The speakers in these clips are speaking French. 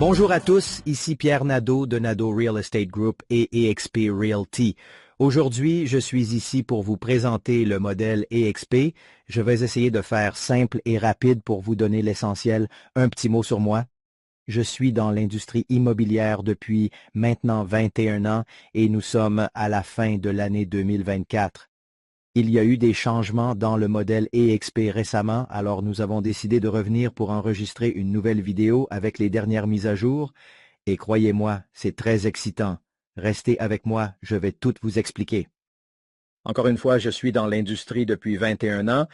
Bonjour à tous, ici Pierre Nadeau de Nadeau Real Estate Group et eXp Realty. Aujourd'hui, je suis ici pour vous présenter le modèle eXp. Je vais essayer de faire simple et rapide pour vous donner l'essentiel. Un petit mot sur moi. Je suis dans l'industrie immobilière depuis maintenant 21 ans et nous sommes à la fin de l'année 2024. Il y a eu des changements dans le modèle eXp récemment, alors nous avons décidé de revenir pour enregistrer une nouvelle vidéo avec les dernières mises à jour. Et croyez-moi, c'est très excitant. Restez avec moi, je vais tout vous expliquer. Encore une fois, je suis dans l'industrie depuis 21 ans.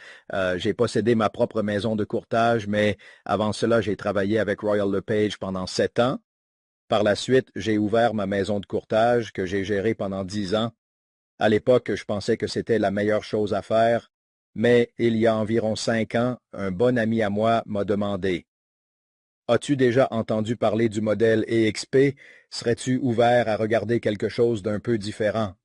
J'ai possédé ma propre maison de courtage, mais avant cela, j'ai travaillé avec Royal LePage pendant 7 ans. Par la suite, j'ai ouvert ma maison de courtage que j'ai gérée pendant 10 ans. À l'époque, je pensais que c'était la meilleure chose à faire, mais il y a environ 5 ans, un bon ami à moi m'a demandé « As-tu déjà entendu parler du modèle eXp? Serais-tu ouvert à regarder quelque chose d'un peu différent? »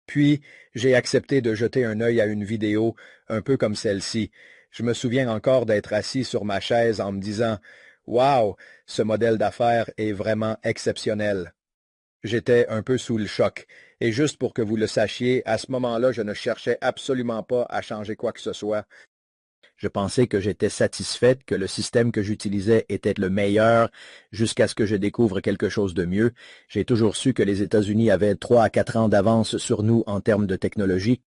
Puis, j'ai accepté de jeter un œil à une vidéo un peu comme celle-ci. Je me souviens encore d'être assis sur ma chaise en me disant « Wow, ce modèle d'affaires est vraiment exceptionnel. » J'étais un peu sous le choc. Et juste pour que vous le sachiez, à ce moment-là, je ne cherchais absolument pas à changer quoi que ce soit. Je pensais que j'étais satisfaite, que le système que j'utilisais était le meilleur, jusqu'à ce que je découvre quelque chose de mieux. J'ai toujours su que les États-Unis avaient 3 à 4 ans d'avance sur nous en termes de technologie.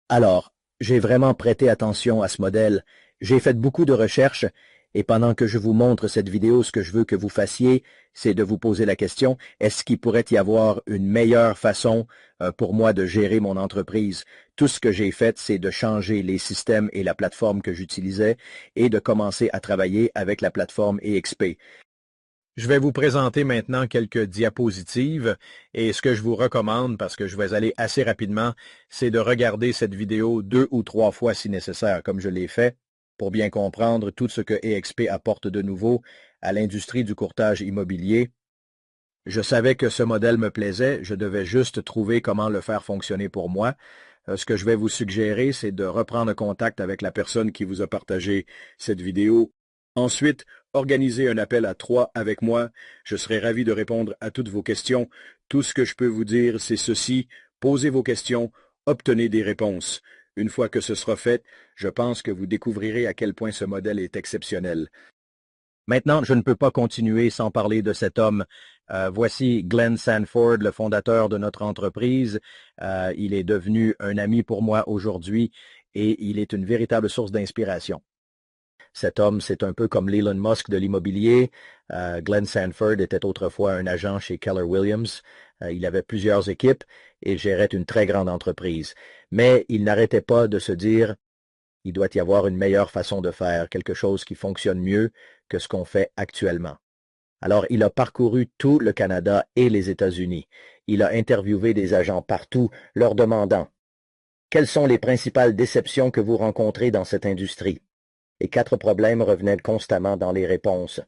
Alors, j'ai vraiment prêté attention à ce modèle. J'ai fait beaucoup de recherches et pendant que je vous montre cette vidéo, ce que je veux que vous fassiez, c'est de vous poser la question, est-ce qu'il pourrait y avoir une meilleure façon pour moi de gérer mon entreprise? Tout ce que j'ai fait, c'est de changer les systèmes et la plateforme que j'utilisais et de commencer à travailler avec la plateforme eXp. Je vais vous présenter maintenant quelques diapositives et ce que je vous recommande, parce que je vais aller assez rapidement, c'est de regarder cette vidéo 2 ou 3 fois si nécessaire, comme je l'ai fait, pour bien comprendre tout ce que eXp apporte de nouveau à l'industrie du courtage immobilier. Je savais que ce modèle me plaisait, je devais juste trouver comment le faire fonctionner pour moi. Ce que je vais vous suggérer, c'est de reprendre contact avec la personne qui vous a partagé cette vidéo. Ensuite, organisez un appel à 3 avec moi. Je serai ravi de répondre à toutes vos questions. Tout ce que je peux vous dire, c'est ceci. Posez vos questions, obtenez des réponses. Une fois que ce sera fait, je pense que vous découvrirez à quel point ce modèle est exceptionnel. Maintenant, je ne peux pas continuer sans parler de cet homme. Voici Glenn Sanford, le fondateur de notre entreprise. Il est devenu un ami pour moi aujourd'hui et il est une véritable source d'inspiration. Cet homme, c'est un peu comme l'Elon Musk de l'immobilier. Glenn Sanford était autrefois un agent chez Keller Williams. Il avait plusieurs équipes et gérait une très grande entreprise. Mais il n'arrêtait pas de se dire il doit y avoir une meilleure façon de faire, quelque chose qui fonctionne mieux que ce qu'on fait actuellement. Alors, il a parcouru tout le Canada et les États-Unis. Il a interviewé des agents partout, leur demandant « Quelles sont les principales déceptions que vous rencontrez dans cette industrie? » Et 4 problèmes revenaient constamment dans les réponses.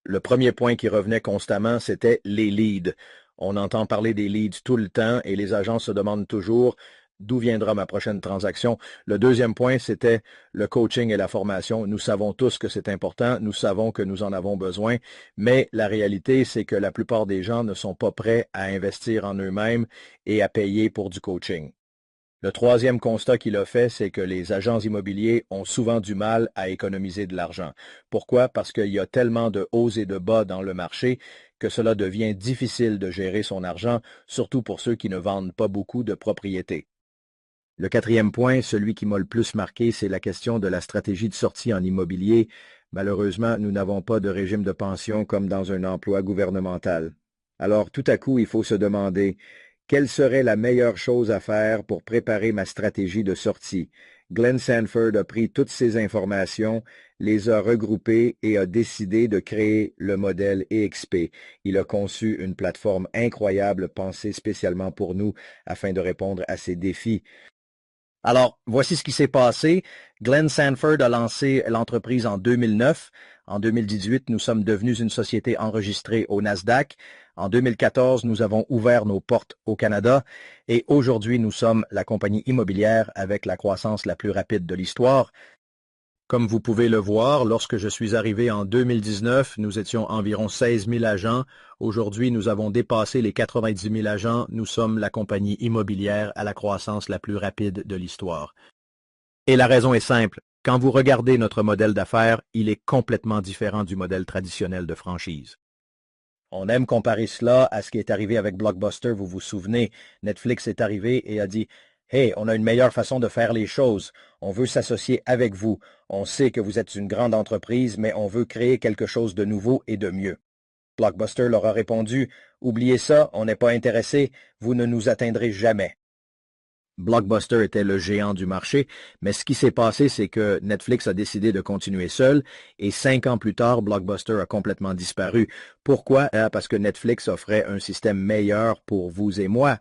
Le premier point qui revenait constamment, c'était les leads. On entend parler des leads tout le temps et les agents se demandent toujours d'où viendra ma prochaine transaction. Le deuxième point, c'était le coaching et la formation. Nous savons tous que c'est important, nous savons que nous en avons besoin, mais la réalité, c'est que la plupart des gens ne sont pas prêts à investir en eux-mêmes et à payer pour du coaching. Le troisième constat qu'il a fait, c'est que les agents immobiliers ont souvent du mal à économiser de l'argent. Pourquoi? Parce qu'il y a tellement de hauts et de bas dans le marché que cela devient difficile de gérer son argent, surtout pour ceux qui ne vendent pas beaucoup de propriétés. Le quatrième point, celui qui m'a le plus marqué, c'est la question de la stratégie de sortie en immobilier. Malheureusement, nous n'avons pas de régime de pension comme dans un emploi gouvernemental. Alors, tout à coup, il faut se demander quelle serait la meilleure chose à faire pour préparer ma stratégie de sortie. Glenn Sanford a pris toutes ces informations, les a regroupées et a décidé de créer le modèle eXp. Il a conçu une plateforme incroyable pensée spécialement pour nous afin de répondre à ces défis. Alors, voici ce qui s'est passé. Glenn Sanford a lancé l'entreprise en 2009. En 2018, nous sommes devenus une société enregistrée au Nasdaq. En 2014, nous avons ouvert nos portes au Canada et aujourd'hui, nous sommes la compagnie immobilière avec la croissance la plus rapide de l'histoire. Comme vous pouvez le voir, lorsque je suis arrivé en 2019, nous étions environ 16 000 agents. Aujourd'hui, nous avons dépassé les 90 000 agents. Nous sommes la compagnie immobilière à la croissance la plus rapide de l'histoire. Et la raison est simple. Quand vous regardez notre modèle d'affaires, il est complètement différent du modèle traditionnel de franchise. On aime comparer cela à ce qui est arrivé avec Blockbuster, vous vous souvenez. Netflix est arrivé et a dit « Hey, on a une meilleure façon de faire les choses. On veut s'associer avec vous. On sait que vous êtes une grande entreprise, mais on veut créer quelque chose de nouveau et de mieux. » Blockbuster leur a répondu « Oubliez ça, on n'est pas intéressé, vous ne nous atteindrez jamais. » Blockbuster était le géant du marché, mais ce qui s'est passé, c'est que Netflix a décidé de continuer seul et 5 ans plus tard, Blockbuster a complètement disparu. Pourquoi? Parce que Netflix offrait un système meilleur pour vous et moi.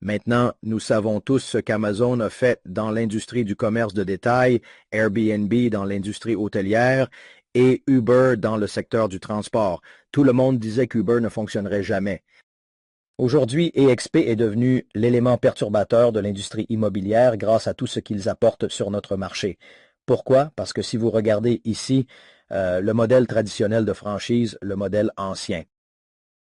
Maintenant, nous savons tous ce qu'Amazon a fait dans l'industrie du commerce de détail, Airbnb dans l'industrie hôtelière et Uber dans le secteur du transport. Tout le monde disait qu'Uber ne fonctionnerait jamais. Aujourd'hui, EXP est devenu l'élément perturbateur de l'industrie immobilière grâce à tout ce qu'ils apportent sur notre marché. Pourquoi? Parce que si vous regardez ici, le modèle traditionnel de franchise, le modèle ancien.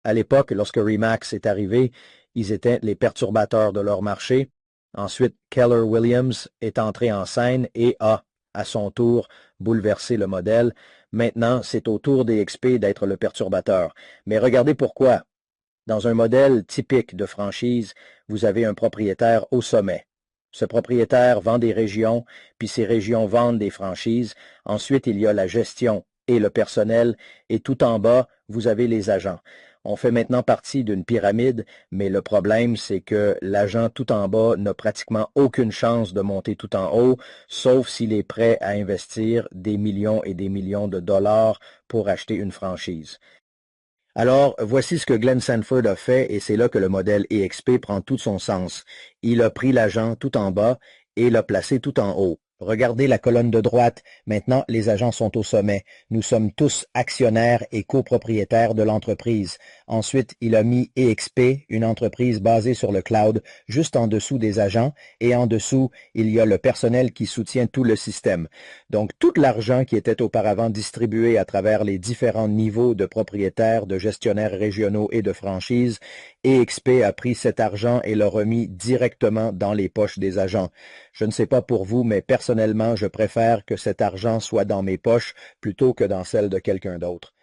À l'époque, lorsque RE/MAX est arrivé, ils étaient les perturbateurs de leur marché. Ensuite, Keller Williams est entré en scène et a, à son tour, bouleversé le modèle. Maintenant, c'est au tour d'EXP d'être le perturbateur. Mais regardez pourquoi. Dans un modèle typique de franchise, vous avez un propriétaire au sommet. Ce propriétaire vend des régions, puis ces régions vendent des franchises. Ensuite, il y a la gestion et le personnel, et tout en bas, vous avez les agents. On fait maintenant partie d'une pyramide, mais le problème, c'est que l'agent tout en bas n'a pratiquement aucune chance de monter tout en haut, sauf s'il est prêt à investir des millions et des millions de dollars pour acheter une franchise. Alors, voici ce que Glenn Sanford a fait et c'est là que le modèle EXP prend tout son sens. Il a pris l'agent tout en bas et l'a placé tout en haut. Regardez la colonne de droite. Maintenant, les agents sont au sommet. Nous sommes tous actionnaires et copropriétaires de l'entreprise. Ensuite, il a mis EXP, une entreprise basée sur le cloud, juste en dessous des agents, et en dessous, il y a le personnel qui soutient tout le système. Donc, tout l'argent qui était auparavant distribué à travers les différents niveaux de propriétaires, de gestionnaires régionaux et de franchises, EXP a pris cet argent et l'a remis directement dans les poches des agents. Je ne sais pas pour vous, mais personnellement, je préfère que cet argent soit dans mes poches plutôt que dans celles de quelqu'un d'autre.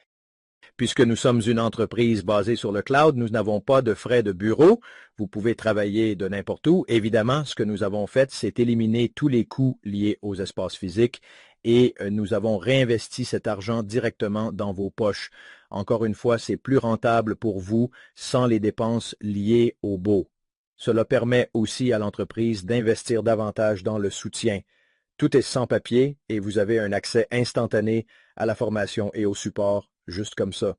Puisque nous sommes une entreprise basée sur le cloud, nous n'avons pas de frais de bureau. Vous pouvez travailler de n'importe où. Évidemment, ce que nous avons fait, c'est éliminer tous les coûts liés aux espaces physiques et nous avons réinvesti cet argent directement dans vos poches. Encore une fois, c'est plus rentable pour vous sans les dépenses liées au beau. Cela permet aussi à l'entreprise d'investir davantage dans le soutien. Tout est sans papier et vous avez un accès instantané à la formation et au support, juste comme ça.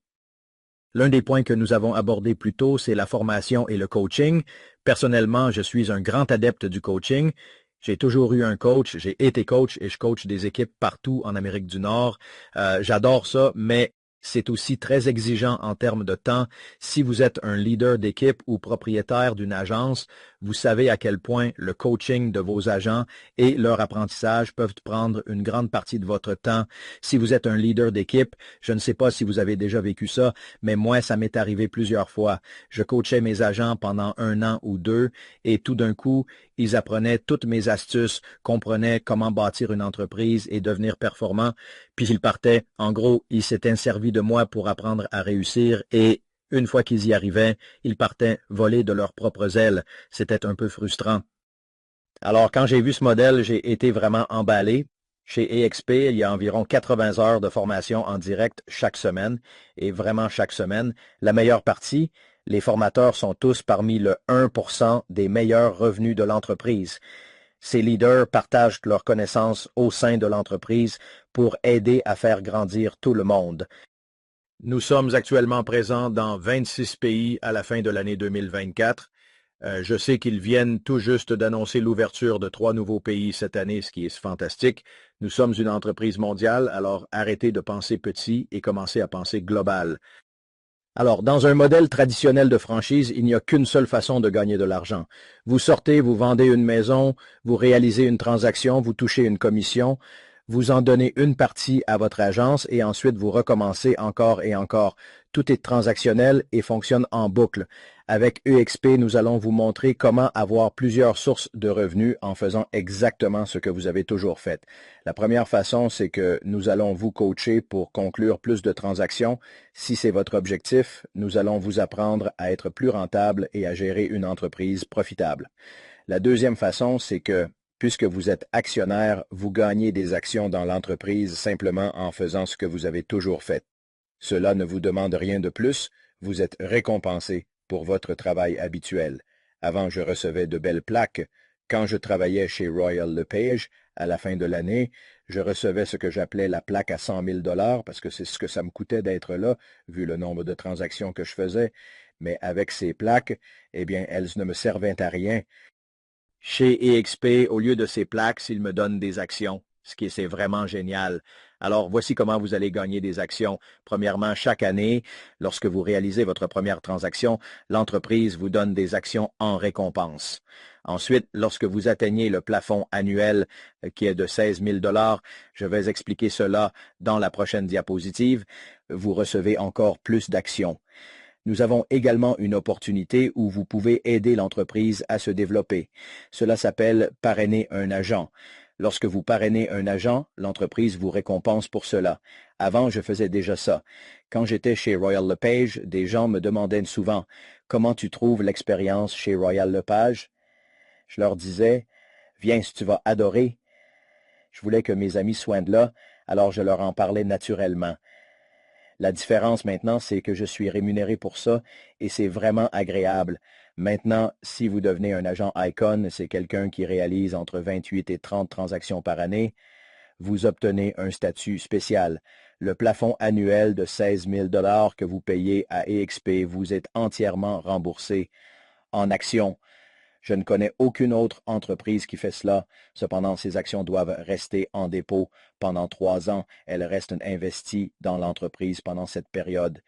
L'un des points que nous avons abordés plus tôt, c'est la formation et le coaching. Personnellement, je suis un grand adepte du coaching. J'ai toujours eu un coach, j'ai été coach et je coach des équipes partout en Amérique du Nord. J'adore ça, mais c'est aussi très exigeant en termes de temps. Si vous êtes un leader d'équipe ou propriétaire d'une agence, vous savez à quel point le coaching de vos agents et leur apprentissage peuvent prendre une grande partie de votre temps. Si vous êtes un leader d'équipe, je ne sais pas si vous avez déjà vécu ça, mais moi, ça m'est arrivé plusieurs fois. Je coachais mes agents pendant 1 an ou 2 et tout d'un coup, ils apprenaient toutes mes astuces, comprenaient comment bâtir une entreprise et devenir performant, puis ils partaient. En gros, ils s'étaient servis de moi pour apprendre à réussir et une fois qu'ils y arrivaient, ils partaient voler de leurs propres ailes. C'était un peu frustrant. Alors, quand j'ai vu ce modèle, j'ai été vraiment emballé. Chez EXP, il y a environ 80 heures de formation en direct chaque semaine, et vraiment chaque semaine. La meilleure partie, les formateurs sont tous parmi le 1% des meilleurs revenus de l'entreprise. Ces leaders partagent leurs connaissances au sein de l'entreprise pour aider à faire grandir tout le monde. Nous sommes actuellement présents dans 26 pays à la fin de l'année 2024. Je sais qu'ils viennent tout juste d'annoncer l'ouverture de 3 nouveaux pays cette année, ce qui est fantastique. Nous sommes une entreprise mondiale, alors arrêtez de penser petit et commencez à penser global. Alors, dans un modèle traditionnel de franchise, il n'y a qu'une seule façon de gagner de l'argent. Vous sortez, vous vendez une maison, vous réalisez une transaction, vous touchez une commission. Vous en donnez une partie à votre agence et ensuite vous recommencez encore et encore. Tout est transactionnel et fonctionne en boucle. Avec EXP, nous allons vous montrer comment avoir plusieurs sources de revenus en faisant exactement ce que vous avez toujours fait. La première façon, c'est que nous allons vous coacher pour conclure plus de transactions. Si c'est votre objectif, nous allons vous apprendre à être plus rentable et à gérer une entreprise profitable. La deuxième façon, c'est que puisque vous êtes actionnaire, vous gagnez des actions dans l'entreprise simplement en faisant ce que vous avez toujours fait. Cela ne vous demande rien de plus, vous êtes récompensé pour votre travail habituel. Avant, je recevais de belles plaques. Quand je travaillais chez Royal LePage, à la fin de l'année, je recevais ce que j'appelais la plaque à 100 000 $ parce que c'est ce que ça me coûtait d'être là, vu le nombre de transactions que je faisais. Mais avec ces plaques, eh bien, elles ne me servaient à rien. Chez EXP, au lieu de ces plaques, ils me donnent des actions, c'est vraiment génial. Alors, voici comment vous allez gagner des actions. Premièrement, chaque année, lorsque vous réalisez votre première transaction, l'entreprise vous donne des actions en récompense. Ensuite, lorsque vous atteignez le plafond annuel qui est de 16 000 $, je vais expliquer cela dans la prochaine diapositive, vous recevez encore plus d'actions. Nous avons également une opportunité où vous pouvez aider l'entreprise à se développer. Cela s'appelle parrainer un agent. Lorsque vous parrainez un agent, l'entreprise vous récompense pour cela. Avant, je faisais déjà ça. Quand j'étais chez Royal LePage, des gens me demandaient souvent « Comment tu trouves l'expérience chez Royal LePage ?» Je leur disais « Viens, tu vas adorer. » Je voulais que mes amis soient de là, alors je leur en parlais naturellement. La différence maintenant, c'est que je suis rémunéré pour ça et c'est vraiment agréable. Maintenant, si vous devenez un agent Icon, c'est quelqu'un qui réalise entre 28 et 30 transactions par année, vous obtenez un statut spécial. Le plafond annuel de 16 000 $ que vous payez à EXP vous est entièrement remboursé en actions. Je ne connais aucune autre entreprise qui fait cela. Cependant, ces actions doivent rester en dépôt pendant 3 ans. Elles restent investies dans l'entreprise pendant cette période.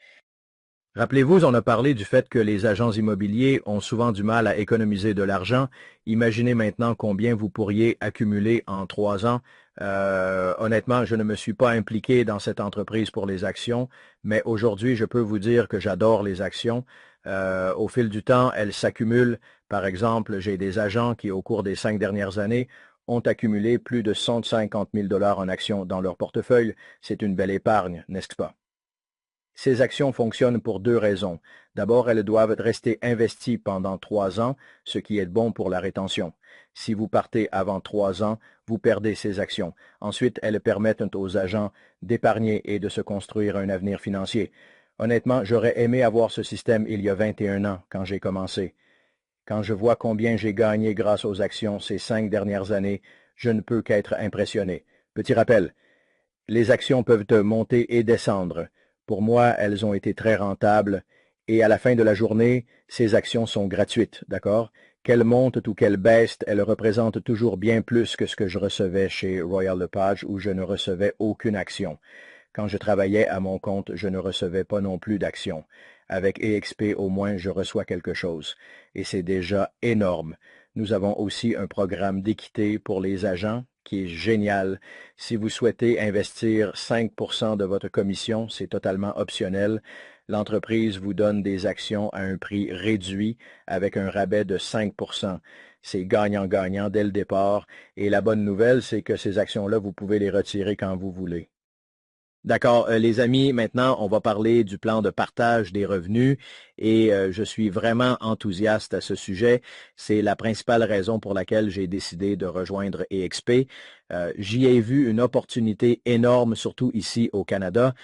Rappelez-vous, on a parlé du fait que les agents immobiliers ont souvent du mal à économiser de l'argent. Imaginez maintenant combien vous pourriez accumuler en 3 ans. Honnêtement, je ne me suis pas impliqué dans cette entreprise pour les actions, mais aujourd'hui, je peux vous dire que j'adore les actions. Au fil du temps, elles s'accumulent. Par exemple, j'ai des agents qui, au cours des 5 dernières années, ont accumulé plus de 150 000 $ en actions dans leur portefeuille. C'est une belle épargne, n'est-ce pas? Ces actions fonctionnent pour 2 raisons. D'abord, elles doivent rester investies pendant 3 ans, ce qui est bon pour la rétention. Si vous partez avant 3 ans, vous perdez ces actions. Ensuite, elles permettent aux agents d'épargner et de se construire un avenir financier. Honnêtement, j'aurais aimé avoir ce système il y a 21 ans, quand j'ai commencé. Quand je vois combien j'ai gagné grâce aux actions ces 5 dernières années, je ne peux qu'être impressionné. Petit rappel, les actions peuvent monter et descendre. Pour moi, elles ont été très rentables et à la fin de la journée, ces actions sont gratuites, d'accord? Qu'elles montent ou qu'elles baissent, elles représentent toujours bien plus que ce que je recevais chez Royal LePage où je ne recevais aucune action. Quand je travaillais à mon compte, je ne recevais pas non plus d'actions. Avec EXP, au moins, je reçois quelque chose. Et c'est déjà énorme. Nous avons aussi un programme d'équité pour les agents qui est génial. Si vous souhaitez investir 5% de votre commission, c'est totalement optionnel. L'entreprise vous donne des actions à un prix réduit avec un rabais de 5%. C'est gagnant-gagnant dès le départ. Et la bonne nouvelle, c'est que ces actions-là, vous pouvez les retirer quand vous voulez. D'accord, les amis, maintenant, on va parler du plan de partage des revenus et je suis vraiment enthousiaste à ce sujet. C'est la principale raison pour laquelle j'ai décidé de rejoindre EXP. J'y ai vu une opportunité énorme, surtout ici au Canada,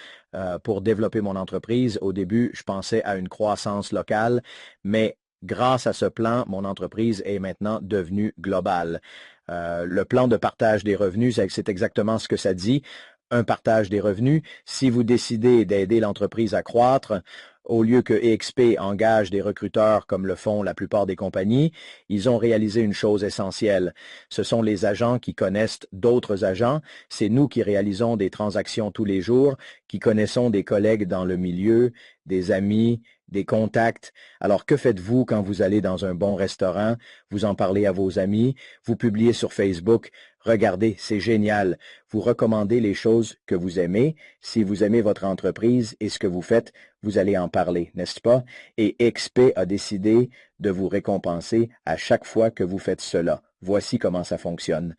pour développer mon entreprise. Au début, je pensais à une croissance locale, mais grâce à ce plan, mon entreprise est maintenant devenue globale. Le plan de partage des revenus, c'est exactement ce que ça dit. Un partage des revenus. Si vous décidez d'aider l'entreprise à croître, Au lieu que EXP engage des recruteurs comme le font la plupart des compagnies, ils ont réalisé une chose essentielle. Ce sont les agents qui connaissent d'autres agents. C'est nous qui réalisons des transactions tous les jours, qui connaissons des collègues dans le milieu, des amis, des contacts. Alors, que faites-vous quand vous allez dans un bon restaurant? Vous en parlez à vos amis, vous publiez sur Facebook. Regardez, c'est génial. Vous recommandez les choses que vous aimez. Si vous aimez votre entreprise et ce que vous faites, vous allez en parler, n'est-ce pas? Et XP a décidé de vous récompenser à chaque fois que vous faites cela. Voici comment ça fonctionne.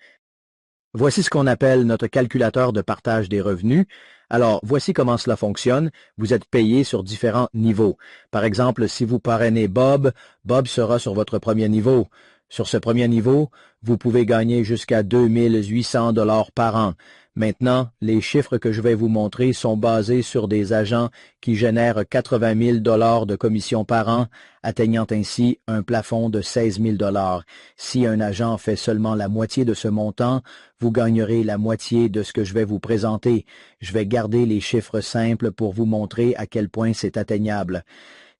Voici ce qu'on appelle notre calculateur de partage des revenus. Alors, voici comment cela fonctionne. Vous êtes payé sur différents niveaux. Par exemple, si vous parrainez Bob, Bob sera sur votre premier niveau. Sur ce premier niveau, vous pouvez gagner jusqu'à 2800 $ par an. Maintenant, les chiffres que je vais vous montrer sont basés sur des agents qui génèrent 80 000 $ de commissions par an, atteignant ainsi un plafond de 16 000 $. Si un agent fait seulement la moitié de ce montant, vous gagnerez la moitié de ce que je vais vous présenter. Je vais garder les chiffres simples pour vous montrer à quel point c'est atteignable.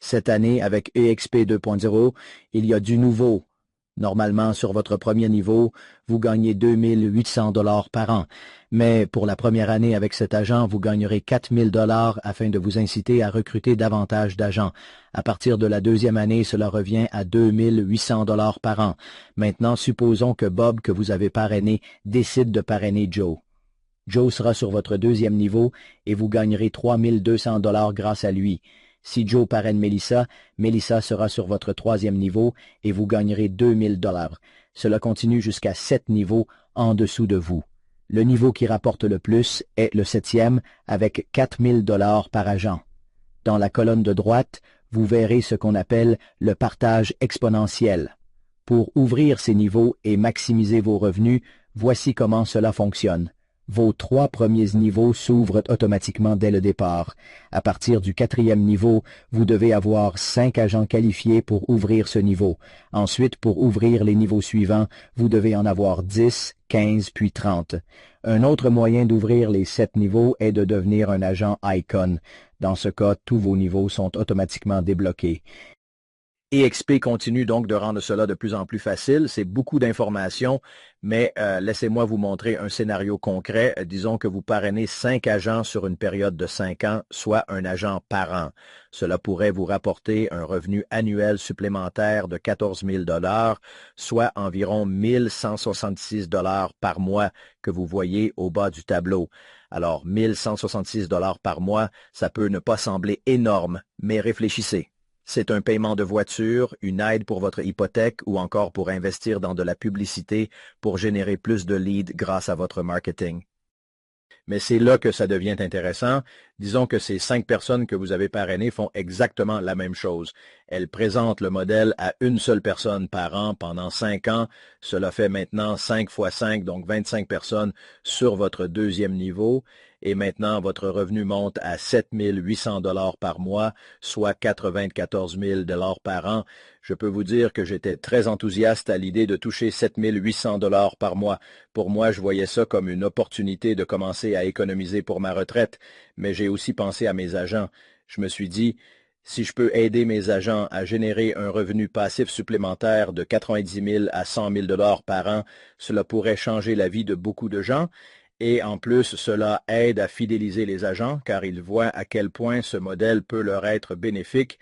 Cette année, avec EXP 2.0, il y a du nouveau. Normalement, sur votre premier niveau, vous gagnez 2800 $ par an. Mais pour la première année avec cet agent, vous gagnerez 4000 $ afin de vous inciter à recruter davantage d'agents. À partir de la deuxième année, cela revient à 2800 $ par an. Maintenant, supposons que Bob, que vous avez parrainé, décide de parrainer Joe. Joe sera sur votre deuxième niveau et vous gagnerez 3200 $ grâce à lui. Si Joe parraine Melissa, Melissa sera sur votre troisième niveau et vous gagnerez 2000 $. Cela continue jusqu'à 7 niveaux en dessous de vous. Le niveau qui rapporte le plus est le septième avec 4000 $ par agent. Dans la colonne de droite, vous verrez ce qu'on appelle le partage exponentiel. Pour ouvrir ces niveaux et maximiser vos revenus, voici comment cela fonctionne. Vos 3 premiers niveaux s'ouvrent automatiquement dès le départ. À partir du 4e niveau, vous devez avoir 5 agents qualifiés pour ouvrir ce niveau. Ensuite, pour ouvrir les niveaux suivants, vous devez en avoir 10, 15, puis 30. Un autre moyen d'ouvrir les 7 niveaux est de devenir un agent Icon. Dans ce cas, tous vos niveaux sont automatiquement débloqués. EXP continue donc de rendre cela de plus en plus facile. C'est beaucoup d'informations, mais laissez-moi vous montrer un scénario concret. Disons que vous parrainez 5 agents sur une période de 5 ans, soit un agent par an. Cela pourrait vous rapporter un revenu annuel supplémentaire de 14 000 $, soit environ 1166 $ par mois que vous voyez au bas du tableau. Alors, 1166 $ par mois, ça peut ne pas sembler énorme, mais réfléchissez. C'est un paiement de voiture, une aide pour votre hypothèque ou encore pour investir dans de la publicité pour générer plus de leads grâce à votre marketing. Mais c'est là que ça devient intéressant. Disons que ces 5 personnes que vous avez parrainées font exactement la même chose. Elles présentent le modèle à une seule personne par an pendant 5 ans. Cela fait maintenant 5 fois 5, donc 25 personnes sur votre deuxième niveau. Et maintenant, votre revenu monte à 7 800 $ par mois, soit 94 000 $ par an. Je peux vous dire que j'étais très enthousiaste à l'idée de toucher 7 800 $ par mois. Pour moi, je voyais ça comme une opportunité de commencer à économiser pour ma retraite, mais j'ai aussi pensé à mes agents. Je me suis dit, si je peux aider mes agents à générer un revenu passif supplémentaire de 90 000 à 100 000 $ par an, cela pourrait changer la vie de beaucoup de gens. Et en plus, cela aide à fidéliser les agents car ils voient à quel point ce modèle peut leur être bénéfique.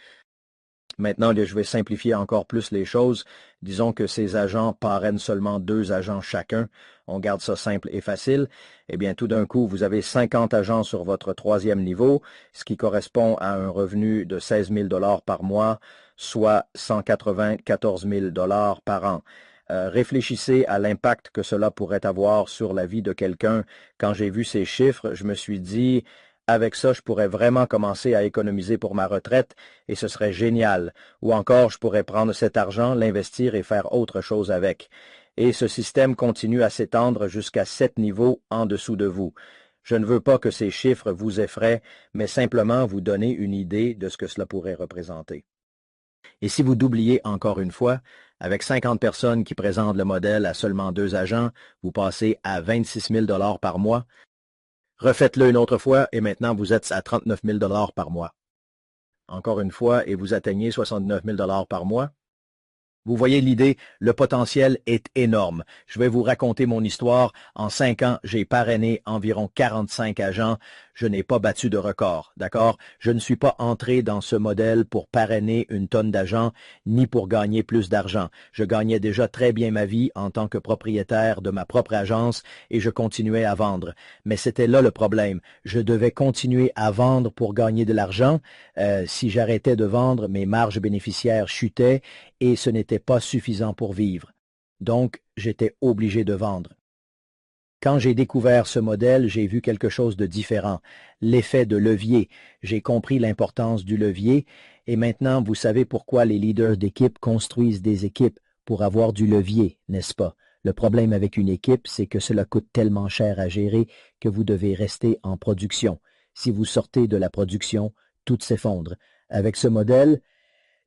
Maintenant, je vais simplifier encore plus les choses. Disons que ces agents parrainent seulement 2 agents chacun. On garde ça simple et facile. Eh bien, tout d'un coup, vous avez 50 agents sur votre troisième niveau, ce qui correspond à un revenu de 16 000 $ par mois, soit 194 000 $ par an. Réfléchissez à l'impact que cela pourrait avoir sur la vie de quelqu'un. Quand j'ai vu ces chiffres, je me suis dit, avec ça, je pourrais vraiment commencer à économiser pour ma retraite et ce serait génial. Ou encore, je pourrais prendre cet argent, l'investir et faire autre chose avec. Et ce système continue à s'étendre jusqu'à 7 niveaux en dessous de vous. Je ne veux pas que ces chiffres vous effraient, mais simplement vous donner une idée de ce que cela pourrait représenter. Et si vous doubliez encore une fois, avec 50 personnes qui présentent le modèle à seulement 2 agents, vous passez à 26 000 $ par mois. Refaites-le une autre fois et maintenant vous êtes à 39 000 $ par mois. encore une fois, et vous atteignez 69 000 par mois. Vous voyez l'idée, le potentiel est énorme. Je vais vous raconter mon histoire. En 5 ans, j'ai parrainé environ 45 agents. Je n'ai pas battu de record, d'accord? Je ne suis pas entré dans ce modèle pour parrainer une tonne d'agents, ni pour gagner plus d'argent. Je gagnais déjà très bien ma vie en tant que propriétaire de ma propre agence et je continuais à vendre. Mais c'était là le problème. Je devais continuer à vendre pour gagner de l'argent. Si j'arrêtais de vendre, mes marges bénéficiaires chutaient et ce n'était pas suffisant pour vivre. Donc, j'étais obligé de vendre. Quand j'ai découvert ce modèle, j'ai vu quelque chose de différent, l'effet de levier. J'ai compris l'importance du levier et maintenant vous savez pourquoi les leaders d'équipe construisent des équipes pour avoir du levier, n'est-ce pas? Le problème avec une équipe, c'est que cela coûte tellement cher à gérer que vous devez rester en production. Si vous sortez de la production, tout s'effondre. Avec ce modèle,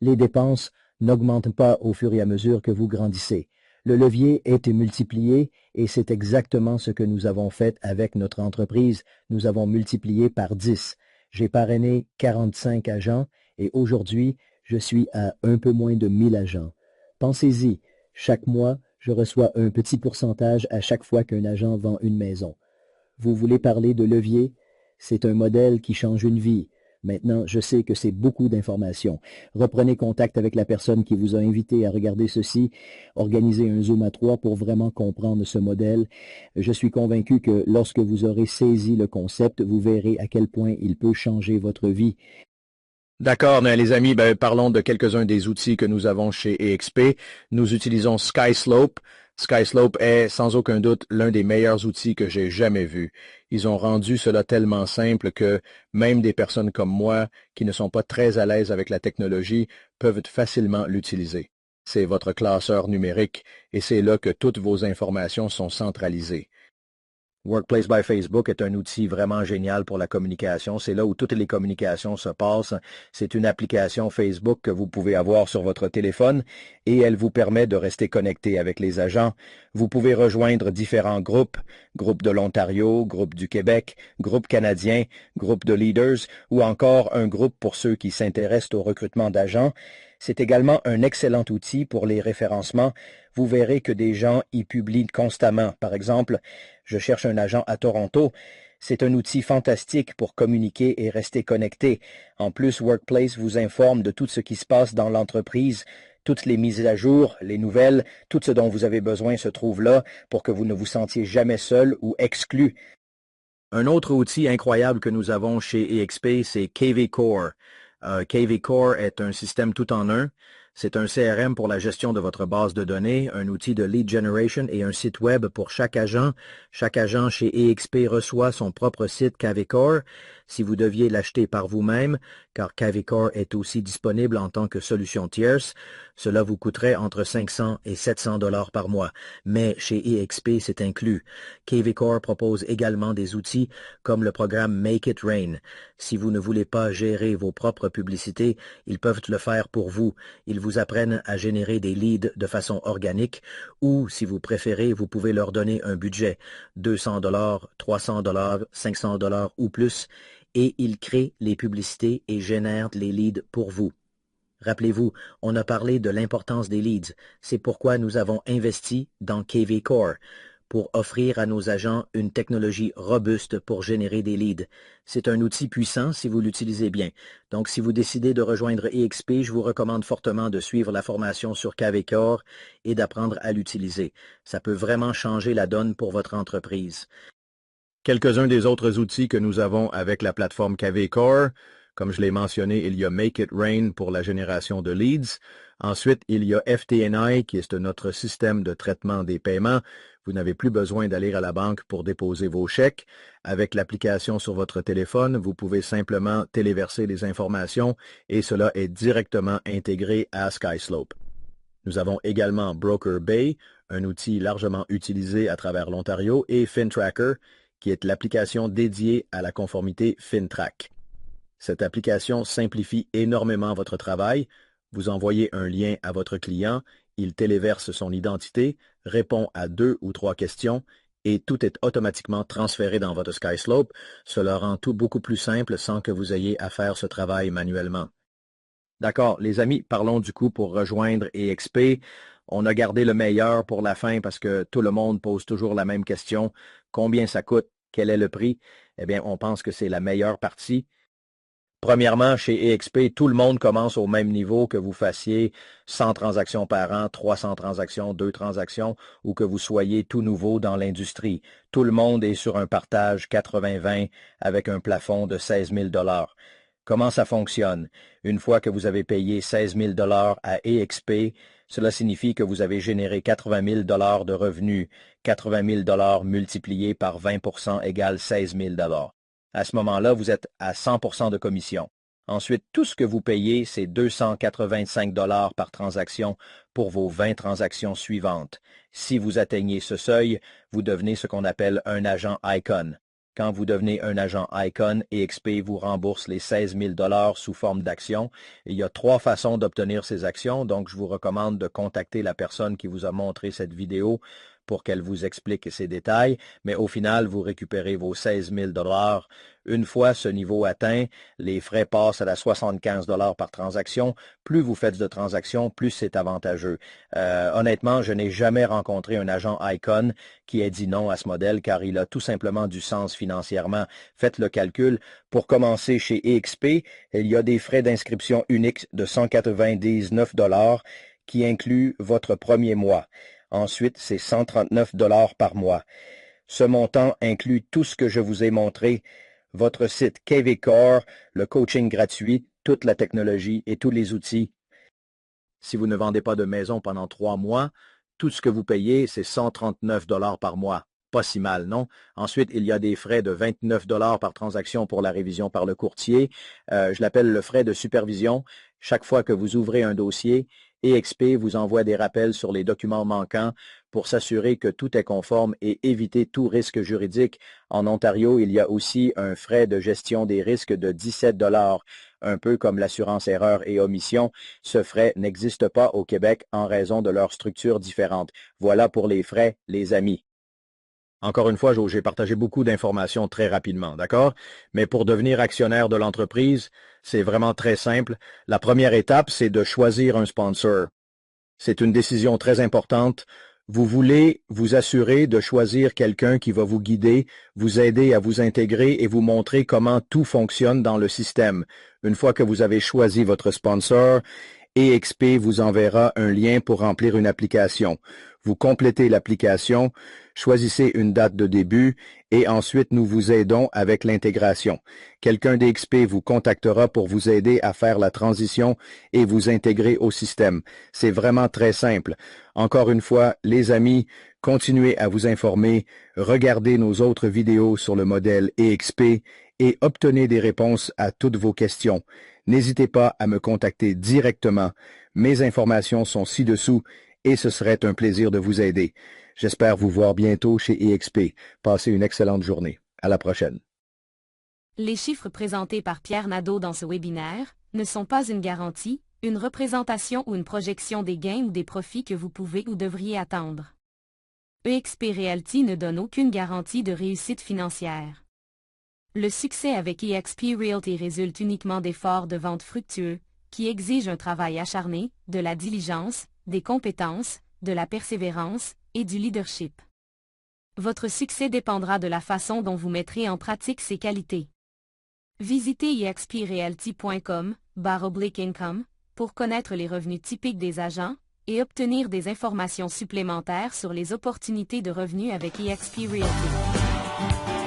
les dépenses n'augmentent pas au fur et à mesure que vous grandissez. Le levier est multiplié et c'est exactement ce que nous avons fait avec notre entreprise. Nous avons multiplié par 10. J'ai parrainé 45 agents et aujourd'hui, je suis à un peu moins de 1000 agents. Pensez-y, chaque mois, je reçois un petit pourcentage à chaque fois qu'un agent vend une maison. Vous voulez parler de levier? C'est un modèle qui change une vie. Maintenant, je sais que c'est beaucoup d'informations. Reprenez contact avec la personne qui vous a invité à regarder ceci. Organisez un Zoom à 3 pour vraiment comprendre ce modèle. Je suis convaincu que lorsque vous aurez saisi le concept, vous verrez à quel point il peut changer votre vie. D'accord, les amis, parlons de quelques-uns des outils que nous avons chez EXP. Nous utilisons SkySlope. SkySlope est sans aucun doute l'un des meilleurs outils que j'ai jamais vus. Ils ont rendu cela tellement simple que même des personnes comme moi, qui ne sont pas très à l'aise avec la technologie, peuvent facilement l'utiliser. C'est votre classeur numérique et c'est là que toutes vos informations sont centralisées. Workplace by Facebook est un outil vraiment génial pour la communication. C'est là où toutes les communications se passent. C'est une application Facebook que vous pouvez avoir sur votre téléphone et elle vous permet de rester connecté avec les agents. Vous pouvez rejoindre différents groupes, groupe de l'Ontario, groupe du Québec, groupe canadien, groupe de leaders ou encore un groupe pour ceux qui s'intéressent au recrutement d'agents. C'est également un excellent outil pour les référencements. Vous verrez que des gens y publient constamment. Par exemple, je cherche un agent à Toronto. C'est un outil fantastique pour communiquer et rester connecté. En plus, Workplace vous informe de tout ce qui se passe dans l'entreprise. Toutes les mises à jour, les nouvelles, tout ce dont vous avez besoin se trouve là pour que vous ne vous sentiez jamais seul ou exclu. Un autre outil incroyable que nous avons chez EXP, c'est KV Core. KV Core est un système tout en un. C'est un CRM pour la gestion de votre base de données, un outil de lead generation et un site web pour chaque agent. Chaque agent chez EXP reçoit son propre site KV Core. Si vous deviez l'acheter par vous-même, car KV Core est aussi disponible en tant que solution tierce, cela vous coûterait entre 500 et 700 dollars par mois. Mais chez EXP, c'est inclus. KV Core propose également des outils comme le programme Make It Rain. Si vous ne voulez pas gérer vos propres publicités, ils peuvent le faire pour vous. Ils vous apprennent à générer des leads de façon organique ou, si vous préférez, vous pouvez leur donner un budget, 200 dollars, 300 dollars, 500 dollars ou plus, et ils créent les publicités et génèrent les leads pour vous. Rappelez-vous, on a parlé de l'importance des leads. C'est pourquoi nous avons investi dans KV Core, pour offrir à nos agents une technologie robuste pour générer des leads. C'est un outil puissant si vous l'utilisez bien. Donc, si vous décidez de rejoindre EXP, je vous recommande fortement de suivre la formation sur KV Core et d'apprendre à l'utiliser. Ça peut vraiment changer la donne pour votre entreprise. Quelques-uns des autres outils que nous avons avec la plateforme KV Core. Comme je l'ai mentionné, il y a Make It Rain pour la génération de leads. Ensuite, il y a FTNI qui est notre système de traitement des paiements. Vous n'avez plus besoin d'aller à la banque pour déposer vos chèques. Avec l'application sur votre téléphone, vous pouvez simplement téléverser les informations et cela est directement intégré à SkySlope. Nous avons également Broker Bay, un outil largement utilisé à travers l'Ontario, et FinTracker, qui est l'application dédiée à la conformité FinTrack. Cette application simplifie énormément votre travail. Vous envoyez un lien à votre client, il téléverse son identité, répond à 2 ou 3 questions et tout est automatiquement transféré dans votre SkySlope. Cela rend tout beaucoup plus simple sans que vous ayez à faire ce travail manuellement. D'accord, les amis, parlons du coup pour rejoindre EXP. On a gardé le meilleur pour la fin parce que tout le monde pose toujours la même question. Combien ça coûte? Quel est le prix? Eh bien, on pense que c'est la meilleure partie. Premièrement, chez EXP, tout le monde commence au même niveau, que vous fassiez 100 transactions par an, 300 transactions, 2 transactions, ou que vous soyez tout nouveau dans l'industrie. Tout le monde est sur un partage 80-20 avec un plafond de 16 000 $. Comment ça fonctionne? Une fois que vous avez payé 16 000 $ à EXP, cela signifie que vous avez généré 80 000 $ de revenus. 80 000 $ multiplié par 20% égale 16 000 $. À ce moment-là, vous êtes à 100% de commission. Ensuite, tout ce que vous payez, c'est 285 $ par transaction pour vos 20 transactions suivantes. Si vous atteignez ce seuil, vous devenez ce qu'on appelle un agent ICON. Quand vous devenez un agent ICON, EXP vous rembourse les 16 000 $ sous forme d'actions. Il y a 3 façons d'obtenir ces actions, donc je vous recommande de contacter la personne qui vous a montré cette vidéo pour qu'elle vous explique ces détails, mais au final, vous récupérez vos 16 000 $. Une fois ce niveau atteint, les frais passent à 75 $ par transaction. Plus vous faites de transactions, plus c'est avantageux. Honnêtement, je n'ai jamais rencontré un agent ICON qui ait dit non à ce modèle car il a tout simplement du sens financièrement. Faites le calcul. Pour commencer chez EXP, il y a des frais d'inscription uniques de 199 $ qui incluent votre premier mois. Ensuite, c'est 139 $ par mois. Ce montant inclut tout ce que je vous ai montré, votre site KV Core, le coaching gratuit, toute la technologie et tous les outils. Si vous ne vendez pas de maison pendant 3 mois, tout ce que vous payez, c'est 139 $ par mois. Pas si mal, non? Ensuite, il y a des frais de 29 $ par transaction pour la révision par le courtier. Je l'appelle le frais de supervision. Chaque fois que vous ouvrez un dossier, EXP vous envoie des rappels sur les documents manquants pour s'assurer que tout est conforme et éviter tout risque juridique. En Ontario, il y a aussi un frais de gestion des risques de 17 $, un peu comme l'assurance erreur et omission. Ce frais n'existe pas au Québec en raison de leur structure différente. Voilà pour les frais, les amis. Encore une fois, j'ai partagé beaucoup d'informations très rapidement, d'accord? Mais pour devenir actionnaire de l'entreprise, c'est vraiment très simple. La première étape, c'est de choisir un sponsor. C'est une décision très importante. Vous voulez vous assurer de choisir quelqu'un qui va vous guider, vous aider à vous intégrer et vous montrer comment tout fonctionne dans le système. Une fois que vous avez choisi votre sponsor, EXP vous enverra un lien pour remplir une application. Vous complétez l'application, choisissez une date de début et ensuite nous vous aidons avec l'intégration. Quelqu'un d'EXP vous contactera pour vous aider à faire la transition et vous intégrer au système. C'est vraiment très simple. Encore une fois, les amis, continuez à vous informer, regardez nos autres vidéos sur le modèle EXP et obtenez des réponses à toutes vos questions. N'hésitez pas à me contacter directement. Mes informations sont ci-dessous et ce serait un plaisir de vous aider. J'espère vous voir bientôt chez EXP. Passez une excellente journée. À la prochaine. Les chiffres présentés par Pierre Nadeau dans ce webinaire ne sont pas une garantie, une représentation ou une projection des gains ou des profits que vous pouvez ou devriez attendre. EXP Realty ne donne aucune garantie de réussite financière. Le succès avec EXP Realty résulte uniquement d'efforts de vente fructueux, qui exigent un travail acharné, de la diligence, des compétences, de la persévérance et du leadership. Votre succès dépendra de la façon dont vous mettrez en pratique ces qualités. Visitez exprealty.com/income pour connaître les revenus typiques des agents et obtenir des informations supplémentaires sur les opportunités de revenus avec EXP Realty.